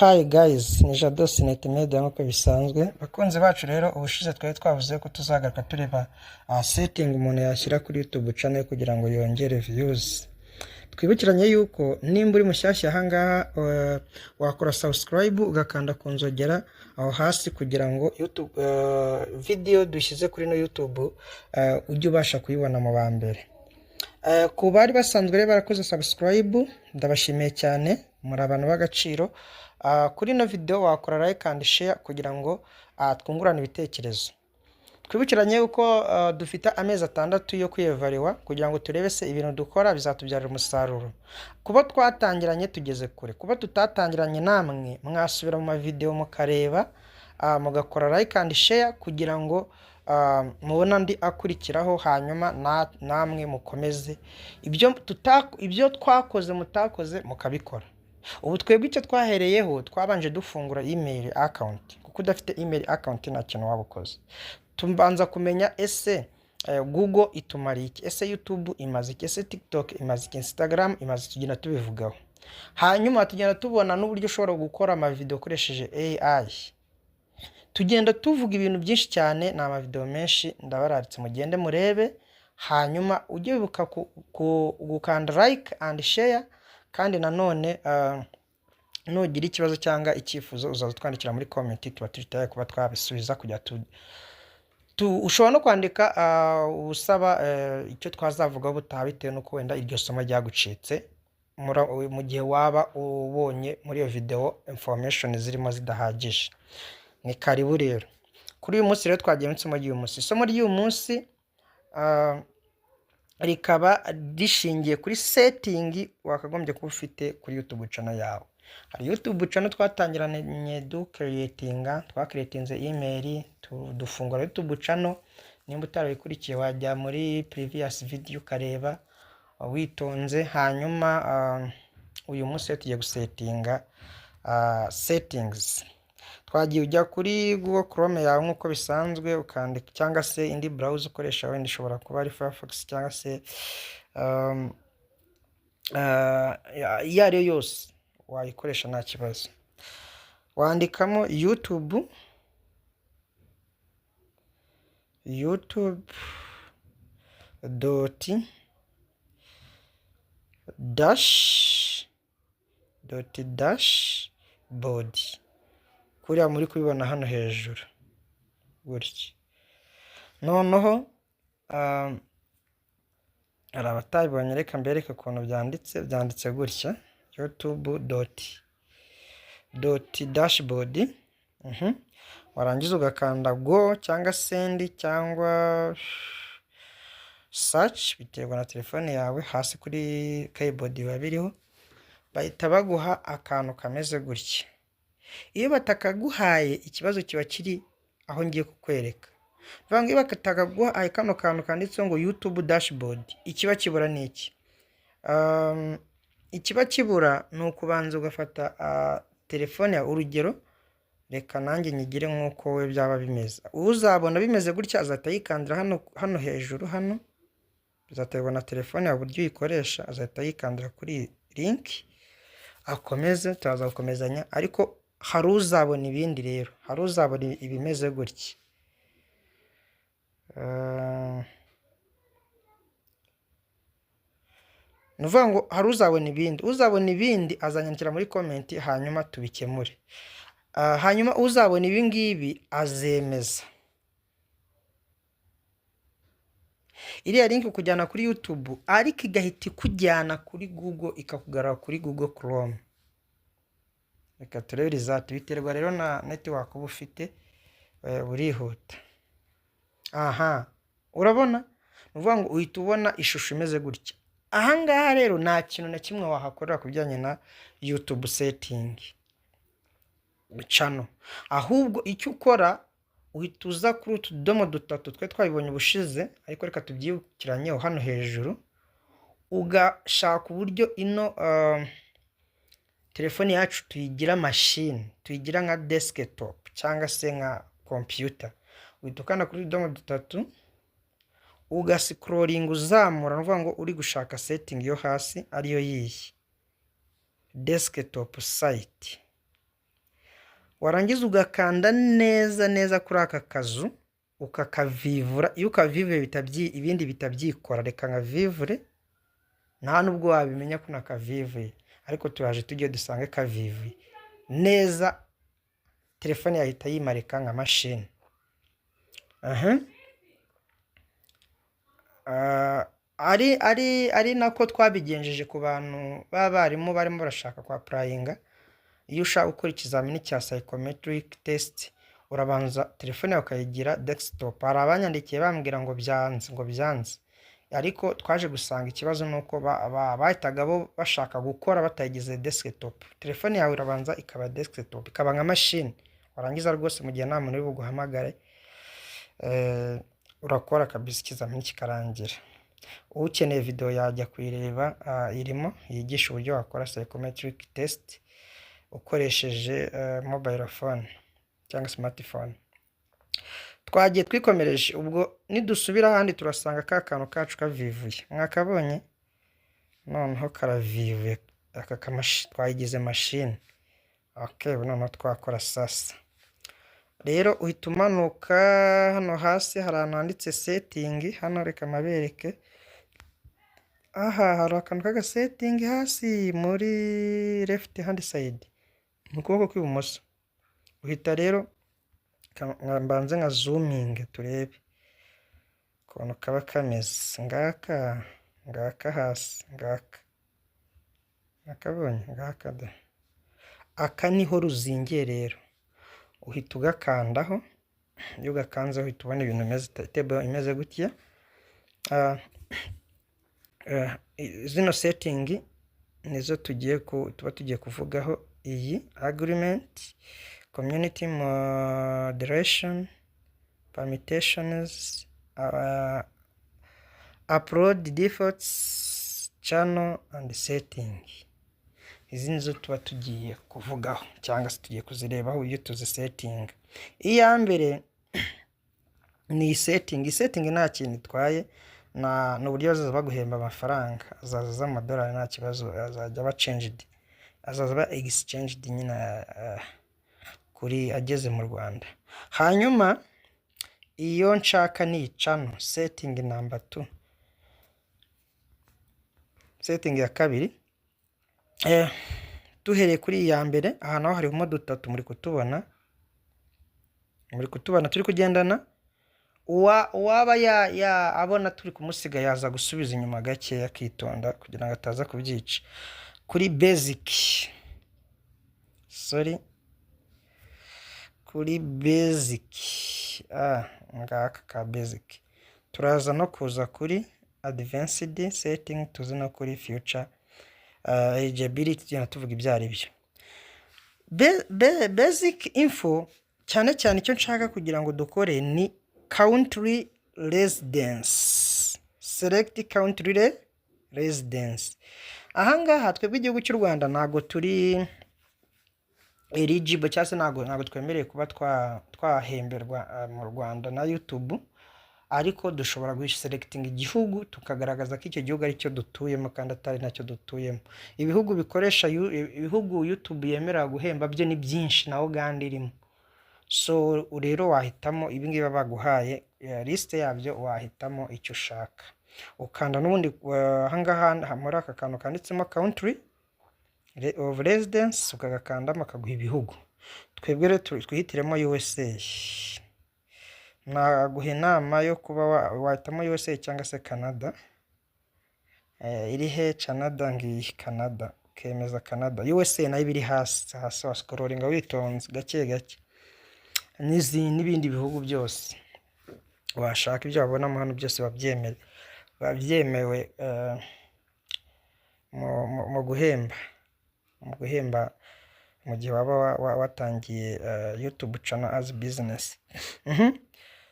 Hi guys, ni Jado Sinete Media nk'uko bisanzwe. Bakunze bacu rero ubushize twari twavuze ko tuzagaruka tureba setting umuntu yashyira kuri YouTube channel kugira ngo yongere views. Twibukiranye yuko nimba uri mushyashya ahangaha wakora subscribe ugakanda ku nzogera aho hasi kugira ngo YouTube video dushyize kuri no YouTube ujye ubasha kuyibona mu bambere. Ku bari basanzwe rero barakoze subscribe ndabashimiye cyane muri abantu b'agaciro. Kuri no video wakora like and share kugira ngo twungurane ibitekerezo. Twibukiranye yuko dufite amezi 6 yo kwiyevariwa kugira ngo turebe se ibintu dukora bizatubyarira umusaruro. Kuba twatangiranye tugeze kure, kuba tutatangiranye namwe mwasubira mu video mukareba mugakora like and share kugira ngo mubona ndi akurikiraho hanyuma namwe mukomeze ibyo twakoze mutakoze mukabikora. Ubu twebwe icyo twahereyeho twabanje dufungura email account kuko udafite email account nta kintu wabukoze. Tumbanza kumenya ese Google itumara iki, ese YouTube imaze iki, ese TikTok imaze iki, Instagram imaze, tugenda tubivugaho. Hanyuma tugenda tubona n'uburyo ushobora gukora ama video ukoresheje AI. Tugenda tuvuga ibintu byinshi cyane na ama video menshi ndabararitse mugende murebe, hanyuma ujye wibuka gukanda like and share. Kandi nanone nugira ikibazo cyangwa icyifuzo uzatwandikira muri comment tuba turitaye kuba twabisubiza kujya ushobora no kwandika usaba icyo twazavuga butabitewe nuko wenda iryo somo ryagucitse mu gihe waba ubonye muri iyo video information zirimo zidahagije. Ni karibu rero. Kuri uyu munsi rero twagiye mu isomo ry'uyu munsi. Isomo ry'uyu munsi rikaba rishingiye kuri setting wakagombye kuba ufite kuri YouTube channel yawe. Hari YouTube channel twatangiranye twakreatinze email dufungura YouTube channel. Nimba utarabikurikiye wajya muri previous video ukareba witonze, hanyuma uyu munsi tugiye gusetinga settings. Twagiye ujya kuri Google Chrome yawe nk'uko bisanzwe ukandika, cyangwa se indi browser ukoresha wenda ishobora kuba ari Firefox cyangwa se iyo ariyo yose wayikoresha nta kibazo. Wandikamo YouTube dashboard kuriya muri kubibona hano hejuru gutya. Noneho hari abatabibonye reka mbereke ukuntu byanditse gutya youtube.dashboard. Warangiza ugakanda go cyangwa send cyangwa search biterwa na telefone yawe. Hasi kuri keyboard biba biriho, bahita baguha akantu kameze gutya. Iyo batakaguhaye ikibazo kiba kiri aho ngiye kukwereka. Vange bakatakaguha kano kantu kanditseho ngo YouTube dashboard, ikiba kibura niki? Ikiba kibura nukubanza ugafata telefone ya urugero, reka nanjye nyigire nkuko we byaba bimeze. Uzabona bimeze gutya azahita yikandira hano hejuru hano, bizaterwa telefone ya buryo uyikoresha, azahita yikandira kuri link akomeze, turaza gukomezanya. Ariko hari uzabona ibindi rero, hari uzabona ibimeze gutya. Nuvuga ngo hari uzabona ibindi azanyandikira muri comment hanyuma tubikemure. Hanyuma uzabona ibi ngibi azemeza. Iriya link kujyana kuri YouTube ariko igahita kujyana kuri Google, ikakugarura kuri Google Chrome. Reka turebe result biterwa rero na network uba ufite burihuta. Urabona? Nuvuga ngo uhita ubona ishusho imeze gutya. Ahangaha rero nta kintu na kimwe wahakorera kubijyanye na YouTube setting channel. Ahubwo icyo ukora uhita uza kuri utudomo dutatu twe twabibonye ubushize, ariko reka tubyibukiranye hano hejuru. Ugashaka uburyo ino telefone yacu tuyigira machine, tuyigira nka desktop cyangwa se nka computer. Uhita ukanda kuri utudomo dutatu ugascrolling uzamura, nuvuga ngo uri gushaka setting yo hasi ariyo yiyi desktop site. warangiza ugakanda neza neza kuri aka kazu ukakavivura. Iyo ukavivuye ibindi bitabyikora. Reka nkavivure, nta nubwo wabimenya ko nakavivuye, ariko turaje tujye dusange kavivuye neza, telefone yahita yimarika nka mashini. Ari nako twabigenjeje ku bantu b'abarimu barimo barashaka kwa purayinga. Iyo ushaka gukora ikizamini cya psychometric test, urabanza telefone yawe ukayigira desktop. Hari abanyandikiye bambwira ngo byanze, ariko twaje gusanga ikibazo nuko bahitaga bo bashaka gukora batayigize desktop. Telefone yawe urabanza ikaba desktop, ikaba nka machine. Warangiza rwose mu gihe nta muntu uri buguhamagare, urakora kabisa ikizamini kikarangira. Ukeneye video yajya kuyireba, irimo yigisha uburyo wakora psychometric test ukoresheje mobile phone cyangwa smartphone. Twagiye twikomereje, ubwo nidusubira ahandi turasanga ka kantu kacu kavivuye. Mwakabonye? Noneho karavivuye, aka kamashi twayigize machine. Okay, noneho twakora sasa. Rero uhita umanuka hano hasi, hari ahantu handitse setting. Hano reka mabereke. Aha hari akantu kaga setting hasi muri left hand side, mu kuboko kw'ibumoso. Uhita rero mbanze nka zooming turebe ukuntu kaba kameze. Ngaka hasi, nakabonye ngaka da. Aka niho ruzingiye rero, uhita ugakandaho. Iyo ugakanzeho uhita ubona ibintu table imeze gutya. Zino setting nizo tuba tugiye kuvugaho. Iyi agreement, community moderation, permutations, upload defaults, channel and setting. Izi nizo tuba tugiye kuvugaho cyangwa se tugiye kuzirebaho iyo tuzi setting. Iya mbere ni setting. Setting nta kintu itwaye, n'uburyo bazaza baguhemba amafaranga. Azaza z'amadolari nta kibazo, azajya aba changed, azaza aba exchanged nyine kuri ageze mu Rwanda. Hanyuma iyo nshaka ni channel, setting number 2. Setting ya kabiri, duhereye kuri iya mbere, aha naho harimo dutatu muri kutubona turi kugendana. Uwaba abona turi kumusiga yaza gusubiza inyuma gake yakitonda kugira ngo ataza kubyica. Kuri basic, kuri basic, ngaka ka basic. Turaza no kuza kuri advanced setting, tuzi no kuri future eligibility, tugenda tuvuga ibyo ari byo. Basic info cyane cyane icyo nshaka kugira ngo dukore ni country residence. Select country residence. Ahangaha twebwe igihugu cy'u Rwanda ntago turi eligible, cyangwa se ntago twemereye kuba twahemberwa mu Rwanda na YouTube, ariko dushobora guselecting igihugu tukagaragaza ko icyo gihugu ari cyo dutuyemo kandi atari nacyo dutuyemo. Ibihugu bikoresha ibihugu YouTube yemerera guhemba byo ni byinshi, na Uganda irimo. So rero wahitamo ibingibi baguhaye liste yabyo, wahitamo icyo ushaka ukanda. N'ubundi ahangaha muri aka kantu kanditsemo country of residence ukagakandamo akaguha ibihugu. Twebwe rero twihitiremo USA. Naguha inama yo kuba wahitamo USA cyangwa se Canada. Iri he? Canada, ngiyi Canada, ukemeza Canada. USA nayo biri hasi wa scrollinga witonze gake. N'ibindi bihugu byose washaka, ibyo wabonamo hano byose babyemewe mu guhemba mu gihe waba watangiye YouTube channel as business.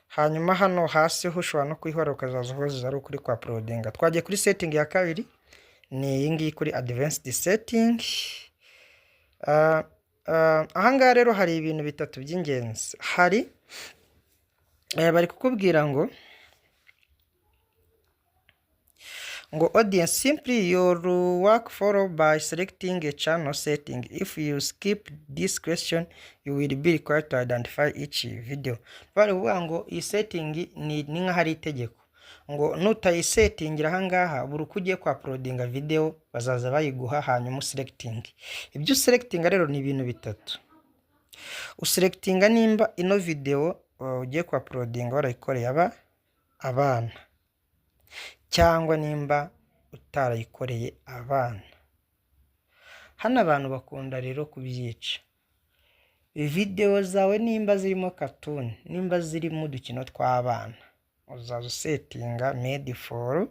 Hanyuma hano hasi ho ushobora no kwihora ukazaza hoza ari kuri kwa uploadinga. Twagiye kuri setting ya kabiri, ni iyi ngiyi kuri advanced setting. Ahangaha rero hari ibintu bitatu by'ingenzi. Hari bari kukubwira ngo ngo audience, simply your work follow by selecting a channel setting. If you skip this question you will be required to identify each video. Bari vuga ngo iyi setting ni nka hari itegeko ngo nutayisetingira ahangaha buri uko ugiye kwa uploadinga video bazaza bayiguha hanyuma selecting. Ibyo selectinga rero ni ibintu bitatu. Uselectinga nimba ino video ugiye kwa uploadinga warayikoreye abana cyangwa nimba utarayikoreye abana. Hano abantu bakunda rero kubyica. Video zawe nimba zirimo cartoon, nimba zirimo udukino tw'abana, uzaza settinga made for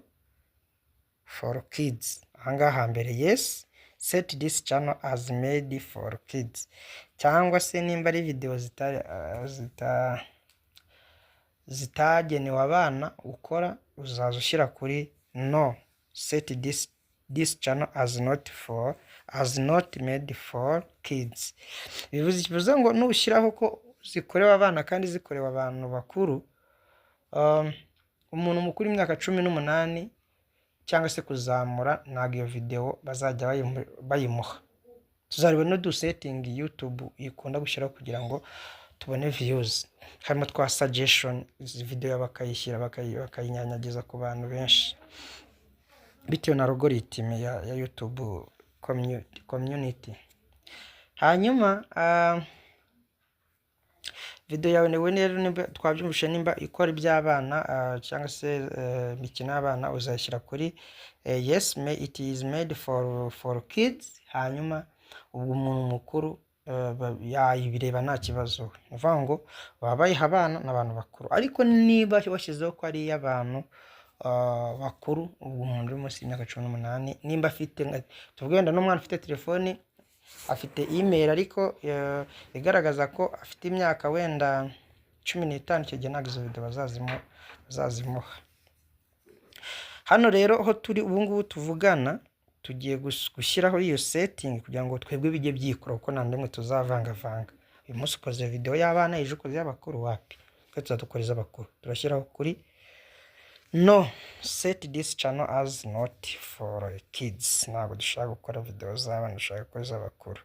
kids. Ahangaha mbere yes, set this channel as made for kids. Cyangwa se nimba ari video zitagenewe abana ukora, uzaza ushyira kuri no, set this channel as not made for kids. Bivuze ngo nushyiraho ko zikorewe abana kandi zikorewe abantu bakuru, umuntu mukuru imyaka 18 cyangwa se kuzamura ntabwo iyo video bazajya bayimuha. Tuzareba no do setting YouTube ikunda gushyiraho kugira ngo tubone views. Harimo twa suggestion, video y'abakayishyira bakayinyanyagiza ku bantu benshi bitewe na algorithm ya YouTube community. Hanyuma video yawe nimba twabyumvishe nimba ikora iby'abana cyangwa se imikino y'abana uzashyira kuri yes, it is made for kids. Hanyuma ubwo umuntu mukuru yayibireba nta kibazo. Uvuga ngo babayiha abana n'abantu bakuru. Ariko niba washyizeho ko ari y'abantu bakuru, ubwo umuntu uri munsi y'imyaka 18 nimba afite tuvuge wenda n'umwana ufite telefone afite email ariko igaragaza ko afite imyaka wenda 15, icyo gihe ntabwo izo video bazazimuha. Hano rero ho turi ubu ngubu tuvugana tugiye gushyiraho iyo setting kugira ngo twebwe bijye byikora kuko nta ndemwe tuzavangavanga. Uyu munsi ukoze video y'abana, ejo ukoze y'abakuru, wapi twe tuzadukoreza abakuru. Turashyiraho kuri no, set this channel as not for kids. Ntabwo dushaka gukora video z'abana, dushaka gukora iz'abakuru.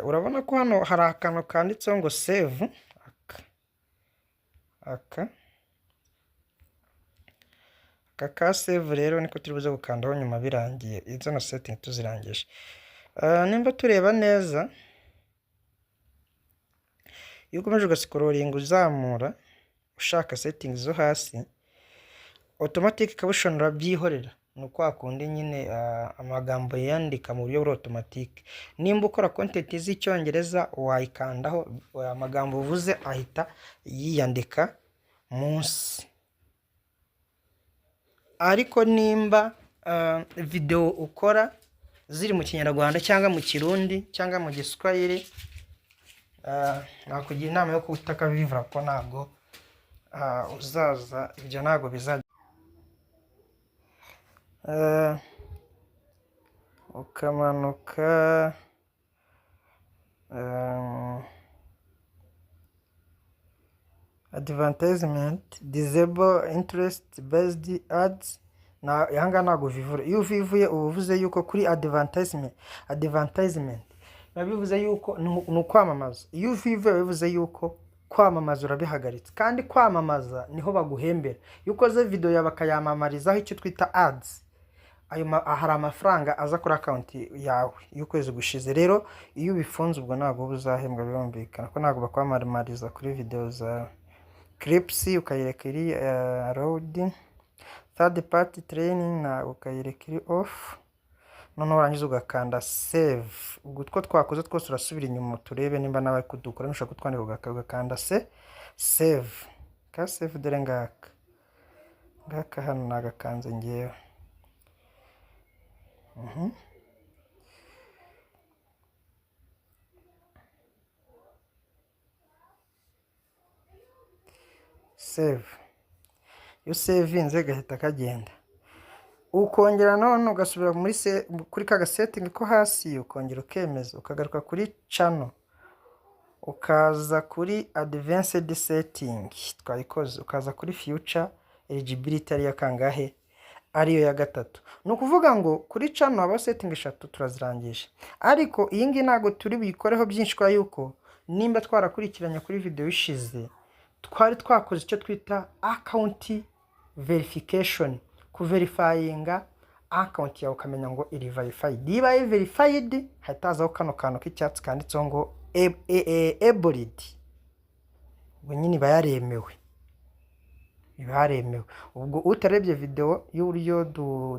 Urabona ko hano hari akantu kanditseho ngo save aka save rero niko turi buze gukandaho nyuma birangiye izo no setting tuzirangije. Nimba tureba neza, iyo ukomeje ugascrolling uzamura ushaka settings zo hasi, automatic caption urabyihorera. Nuko akundi nyine amagambo yandika mu buryo bwa automatic. Nimba ukora content z'icyongereza wayikandaho, amagambo uvuze ahita yiyandika munsi. Ariko nimba video ukora ziri mu Kinyarwanda cyangwa mu Kirundi cyangwa mu Giswahili, nakugira inama yo kutaka vivra ko ntabwo uzaza ibyo ntabwo bizajya. Ukamanuka advertisement, disable interest based ads. Na yanga ntabwo vivura. Iyo vivuye ubuvuze yuko kuri advertisement nabivuze yuko nukwamamaza. Iyo vivuye bivuze yuko kwamamaza urabihagaritse, kandi kwamamaza niho baguhembera. Iyo ukoze video yawe bakayamamarizaho icyo twita ads, ayo hari amafaranga aza kuri account yawe y'ukwezi gushize. Rero iyo ubifunze ubwo ntabwo buzahembwa, birumvikana ko ntabwo bakwamamariza kuri video za clips ukayireka iri road. Third party training na ukayireka iri off. None urangiza ugakanda save. Ubwo two twakoze twose urasubira inyuma turebe nimba nawe kudukora nushaka kutwandika ugakanda save. Ka save dore ngaka hano nagakanze ngewe. Save. Yo savinze gahita kagenda. Ukongera none ugasubira muri kuri ka setting ko hasi, ukongera ukemeza, ukagaruka kuri channel, ukaza kuri advanced setting twayikoze, ukaza kuri future eligibility ari yakangahe ariyo ya gatatu. Ni ukuvuga ngo kuri channel haba setting 3 turazirangije, ariko iyi ngiyi ntabwo turi buyikoreho byinshi kwa yuko nimba twarakurikiranye kuri video ishize twari twakoze icyo twita account verification, kuverifyinga account yawe ukamenya ngo iri verified. Niba iri verified hatazaho kano kantu k'icyatsi kanditseho ngo abled, ubwo nyine iba yaremewe, ubwo utarebye video y'uburyo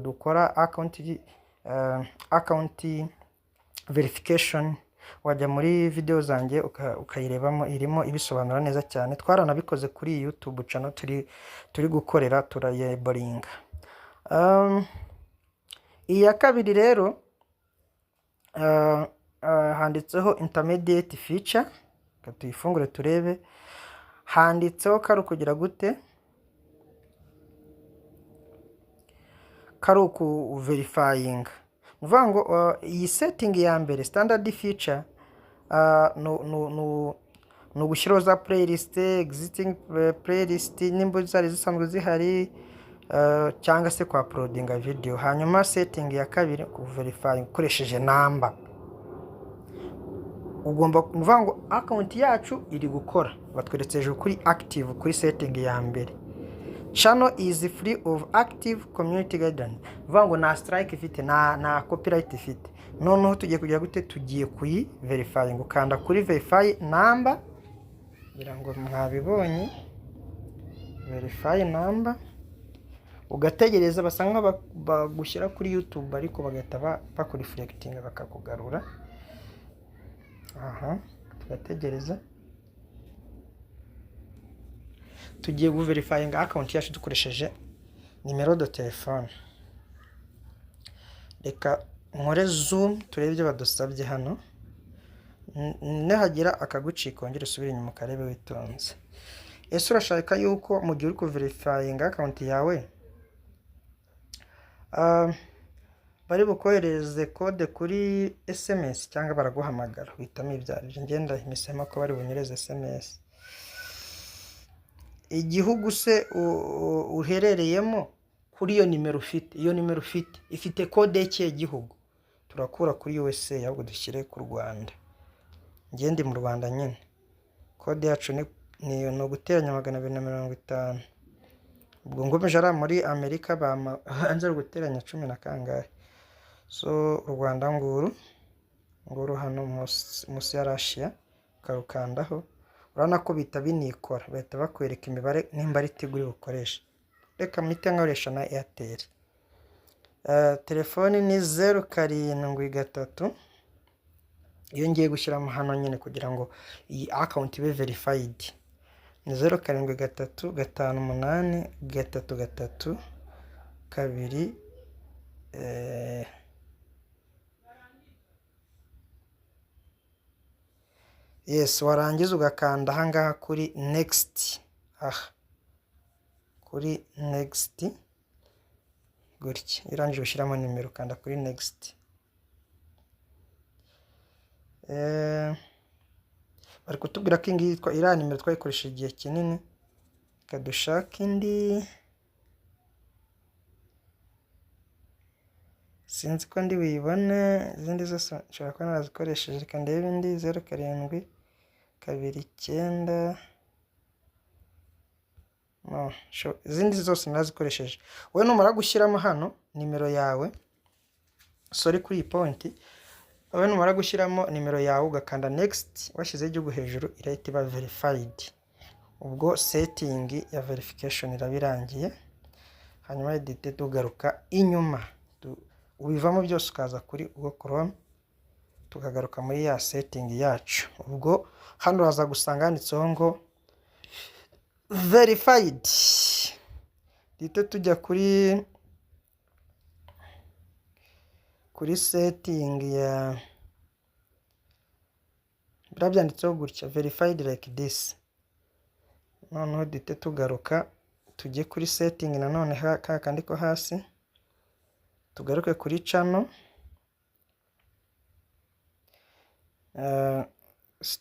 dukora account verification wajya muri video zanjye ukayirebamo, irimo ibisobanura neza cyane. Twaranabikoze kuri YouTube channel turi gukorera turayeboringa. Iya kabiri rero handitseho intermediate feature, katuyifungure turebe. Handitseho kari kugira gute, kari ku verifying. Nuvuga ngo iyi setting ya mbere standard feature no gushyiraho za playlist, existing playlist nimba zari zisanzwe zihari, cyangwa se kwa uploadinga video. Hanyuma setting ya kabiri ku verifying ukoresheje number. Ugomba kuvuga ngo account yacu iri gukora, batweretse hejuru kuri active kuri setting ya mbere. Channel is free of active community guidelines. Vuga ngo na strike ifite na copyright ifite. Noneho tugiye kugira gute, tugiye kuyi verifying, ukanda kuri verify number, ngira ngo mwabibonye, verify number, ugategereza basanga bagushyira kuri YouTube ariko bagahita bakureflecting bakakugarura. Aha, tugategereza. Tugiye guverifyinga account yacu dukoresheje nimero de telefone. Reka nkore zoom turebe ibyo badusabye hano. Nihagira akagucika ongera usubire inyuma karebe witonze. Ese urashaka yuko mu gihe uri kuverifyinga account yawe bari bukohereze code kuri SMS cyangwa baraguhamagara, uhitamo ibyarije. Ngenda imisema ko bari bunyereze SMS. Igihugu se uherereyemo kuri iyo nimero ufite, iyo nimero ufite ifite code y'iki gihugu, turakura kuri USA ahubwo dushyire ku Rwanda. Ngende mu Rwanda nyine, code yacu ni no guteranya 250. Ubwo ngomeje ara muri Amerika banze guteranya 10 na kangahe. So Rwanda nguru hano musi ya Russia karukandaho, urana ko bita binikora, bahita bakwereka imibare nimba ari tiguri ukoresha. Reka mwite nkoresha na Airtel. Telefoni ni 073, iyo ngiye gushyiramo hano nyine kugira ngo iyi account ibe verified. Ni 073 58 33 2 yes, warangiza ugakanda ahangaha kuri next. Kuri next gutya, irangije ushyiramo nimero kanda kuri next. Bari kutubwira ko ingi yitwa iriya nimero twayikoresha igihe kinini, kadushaka indi. Sinzi ko ndi buyibone, izindi zose nshobora kuba narazikoresheje. Reka ndebe indi 07 29 no, izindi zose narazikoresheje. Wowe numara gushyiramo hano nimero yawe, sorry kuri iyi point, wowe numara gushyiramo nimero yawe ugakanda next, washyize igihugu hejuru irahita iba verified. Ubwo setting ya verification irabirangiye. Hanyuma edit tugaruka inyuma, ubivamo byose ukaza kuri Google Chrome, tukagaruka muri ya setting yacu. Ubwo hano uraza gusanga handitseho ngo verified. Dite tujya kuri setting ya birabyanditseho gutya verified like this. Noneho dite tugaruka tujye kuri setting nanone kandi ko hasi, tugaruke kuri channel.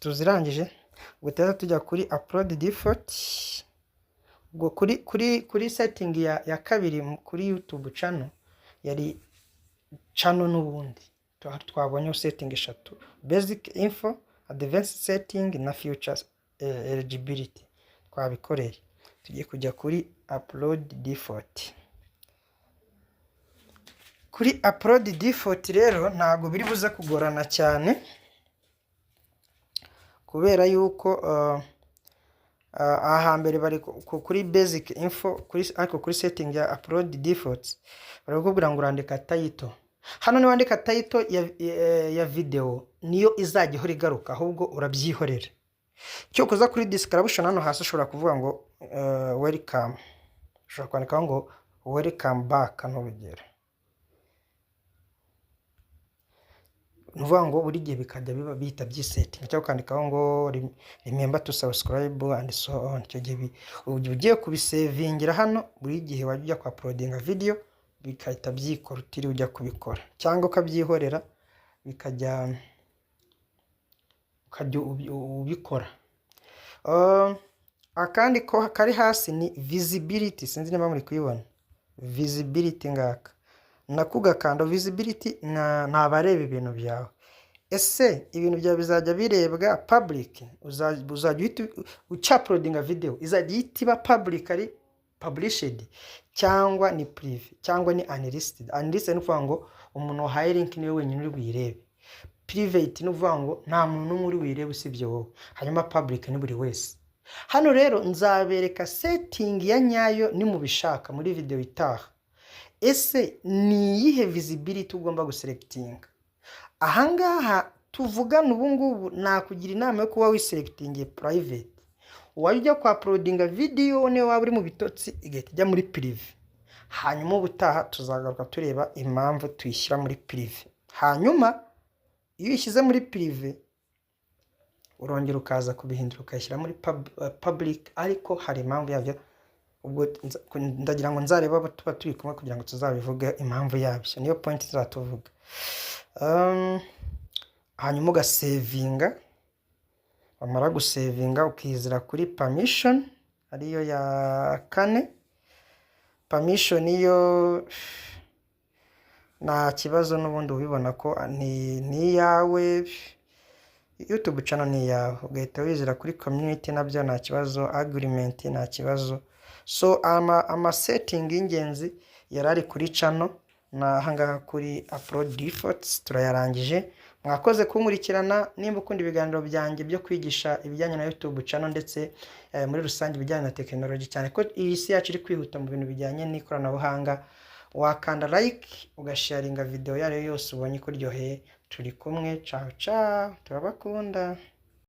Tuzirangije guteza tujya kuri upload default. ubwo kuri setting ya kabiri kuri YouTube channel yari channel n'ubundi twabonye setting eshatu: basic info, advanced setting na future eligibility. Twabikoreye. Tugiye kujya kuri upload default. Kuri upload default rero ntago biri buze kugorana cyane kubera yuko aha mbere bari kuri basic info kuri setting ya upload default barakubwira ngo urandika title. Hano ni wandika title ya video niyo izajya ihora igaruka, ahubwo urabyihorera. Cyo kuza kuri description hano hasi ushobora kuvuga ngo welcome, ushobora kwandika ngo welcome back n'urugero. Nuvuga ngo buri gihe bikajya biba bihita byisetting, cyangwa ukandikaho ngo remember to subscribe and so on. Cyo gihe ugiye kubisevingira hano buri gihe wajya kwa uploadinga video bikahita byikora utiri ujya kubikora, cyangwa ukabyihorera bikajya ubikora. Akandi ko kari hasi ni visibility, sinzi niba muri kuyibona visibility ngaka nakugakanda visibility nabareba ibintu byawe. Ese ibintu byawe bizajya birebwa public, uzajya uploadinga video izajya itiba publicly published cyangwa ni private cyangwa ni unlisted. Unlisted nuvuga ngo umuntu wahaye link niwe wenyine uri buyirebe. Private nuvuga ngo nta muntu n'umwe uri buyirebe usibye wowe. Hanyuma public ni buri wese. Hano rero nzabereka setting ya nyayo ni mubishaka muri video itaha. Ese ni iyihe visibility ugomba guselecting? Ahangaha tuvugana ubu ngubu nakugira inama yo kuba wiselecting private. Wajya kwa uploadinga video ne waba uri mu bitotsi igahita ijya muri prive. Hanyuma ubutaha tuzagaruka tureba impamvu tuyishyira muri prive. Hanyuma iyo ishyize muri prive urongera ukaza kubihindura ukayishyira muri public, ariko hari impamvu yabyo. Ubwo ndagira ngo nzareba abo tuba turi kumwe kugira ngo tuzabivuge impamvu yabyo. Niyo point tuzatuvuga. Hanyuma ugasevinga, wamara gusevinga ukizira kuri permission ariyo ya kane. Permission iyo nta kibazo n'ubundi ubibona ko ni yawe, YouTube channel ni yawe, ugahita wizira kuri community nabyo nta kibazo, agreement nta kibazo. So ama setting ingenzi yarari kuri channel na hangaha kuri upload defaults turayarangije. Mwakoze kunkurikirana. Nimba ukunda ibiganiro byanjye byo kwigisha ibijyanye na YouTube channel ndetse muri rusange ibijyanye na technology, cyane ko iyi si yacu iri kwihuta mu bintu bijyanye n'ikoranabuhanga, wakanda like ugasharinga video yari yose ubonye ko ryoheye. Turi kumwe, ciao ciao, turabakunda.